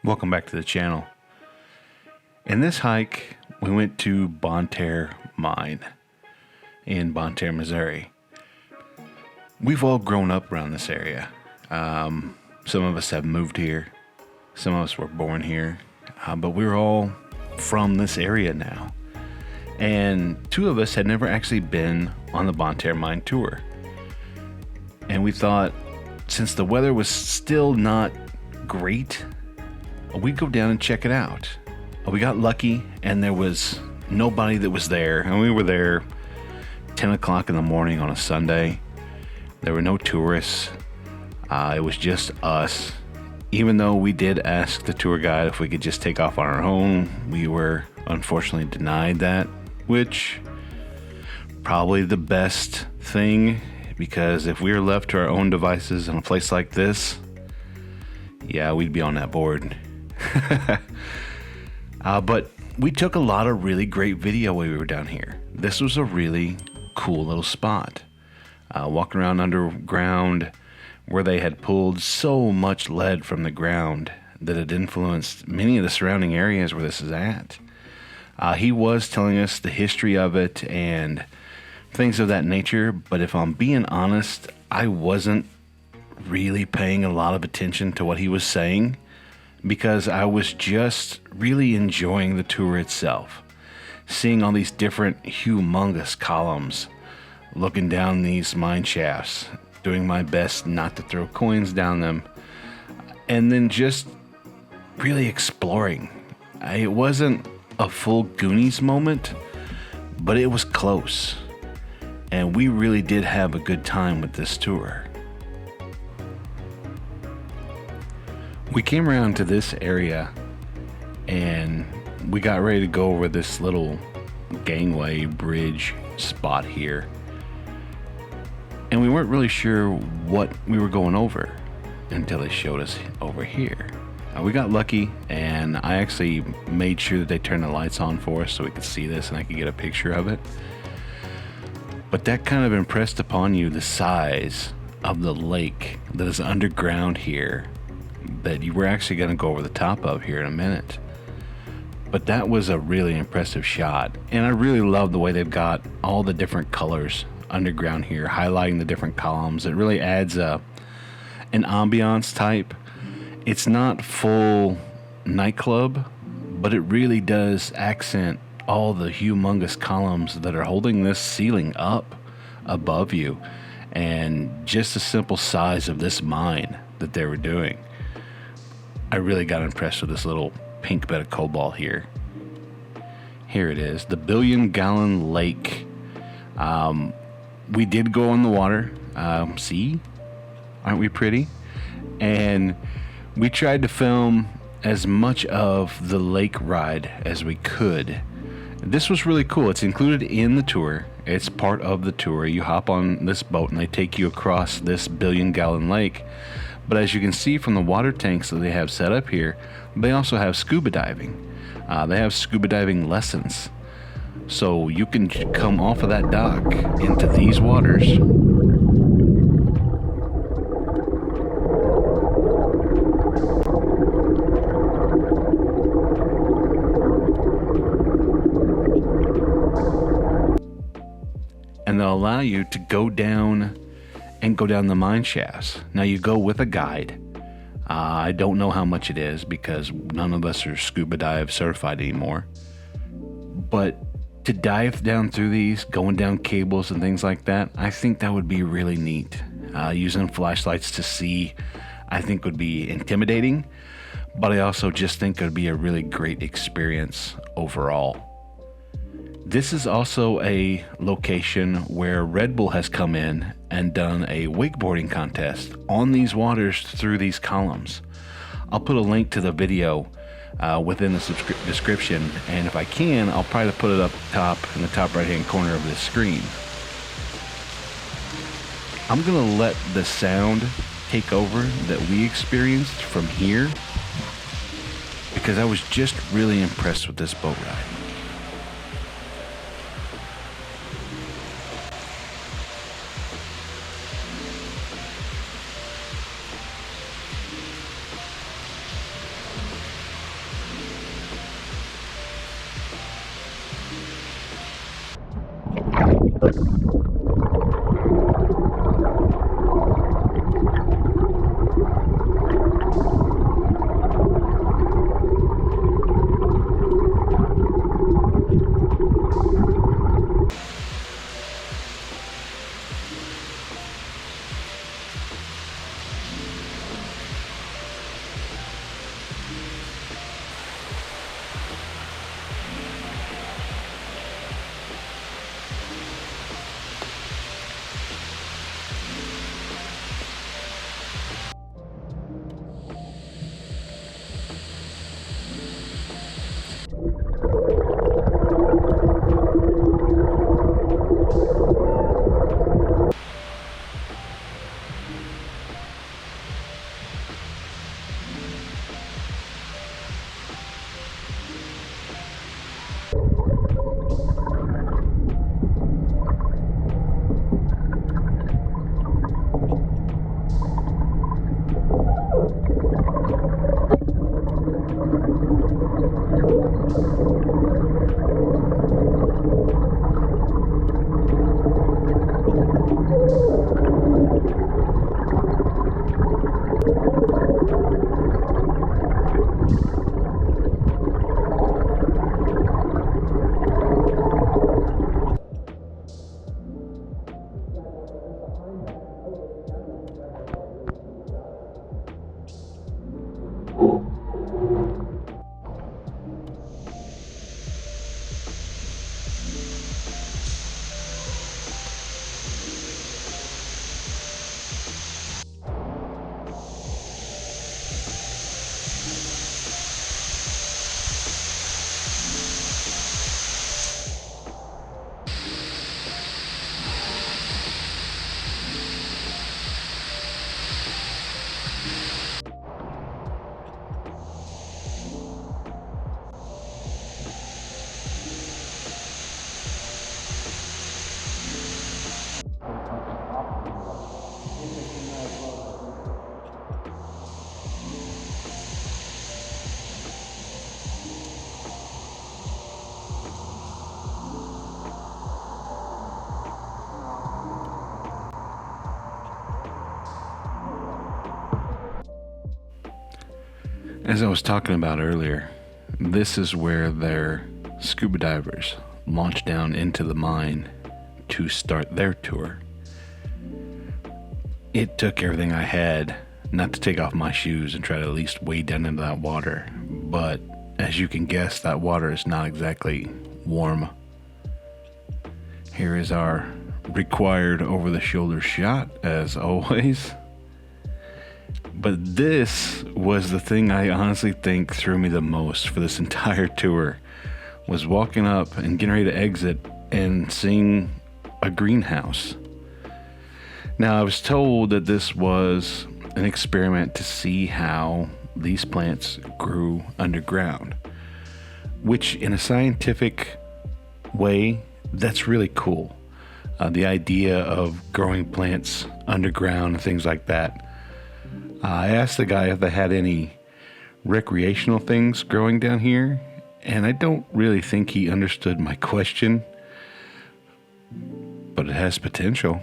Welcome back to the channel. In this hike, we went to Bonne Terre Mine in Bonne Terre, Missouri. We've all grown up around this area. Some of us have moved here. Some of us were born here. But we're all from this area now. And two of us had never actually been on the Bonne Terre Mine tour. And we thought, since the weather was still not great, we'd go down and check it out. We got lucky and there was nobody that was there. And we were there 10 o'clock in the morning on a Sunday. There were no tourists. It was just us. Even though we did ask the tour guide if we could just take off on our own, we were unfortunately denied that, which probably the best thing, because if we were left to our own devices in a place like this, yeah, we'd be on that board. But we took a lot of really great video while we were down here. This was a really cool little spot. Walking around underground where they had pulled so much lead from the ground that it influenced many of the surrounding areas where this is at. He was telling us the history of it and things of that nature, but if I'm being honest, I wasn't really paying a lot of attention to what he was saying, because I was just really enjoying the tour itself. Seeing all these different humongous columns, looking down these mine shafts, doing my best not to throw coins down them, and then just really exploring. It wasn't a full Goonies moment, but it was close. And we really did have a good time with this tour. We came around to this area and we got ready to go over this little gangway bridge spot here. And we weren't really sure what we were going over until they showed us over here. We got lucky and I actually made sure that they turned the lights on for us so we could see this and I could get a picture of it. But that kind of impressed upon you the size of the lake that is underground here, that you were actually going to go over the top of here in a minute. But that was a really impressive shot, and I really love the way they've got all the different colors underground here, highlighting the different columns. It really adds an ambiance type. It's not full nightclub, but it really does accent all the humongous columns that are holding this ceiling up above you, and just the simple size of this mine that they were doing. I really got impressed with this little pink bed of cobalt here. Here it is, the billion-gallon lake. We did go in the water. See? Aren't we pretty? And we tried to film as much of the lake ride as we could. This was really cool. It's included in the tour. It's part of the tour. You hop on this boat and they take you across this billion-gallon lake. But as you can see from the water tanks that they have set up here, they also have scuba diving. They have scuba diving lessons. So you can come off of that dock into these waters. And they'll allow you to go down the mine shafts. Now you go with a guide. I don't know how much it is because none of us are scuba dive certified anymore. But to dive down through these, going down cables and things like that, I think that would be really neat. Using flashlights to see, I think would be intimidating, but I also just think it would be a really great experience overall. This is also a location where Red Bull has come in and done a wakeboarding contest on these waters through these columns. I'll put a link to the video within the description, and if I can, I'll probably put it up top in the top right hand corner of this screen. I'm gonna let the sound take over that we experienced from here, because I was just really impressed with this boat ride. As I was talking about earlier, this is where their scuba divers launch down into the mine to start their tour. It took everything I had not to take off my shoes and try to at least wade down into that water, but as you can guess, that water is not exactly warm. Here is our required over-the-shoulder shot, as always. But this was the thing I honestly think threw me the most for this entire tour, was walking up and getting ready to exit and seeing a greenhouse. Now, I was told that this was an experiment to see how these plants grew underground, which in a scientific way, that's really cool. The idea of growing plants underground and things like that. I asked the guy if they had any recreational things growing down here, and I don't really think he understood my question, but it has potential.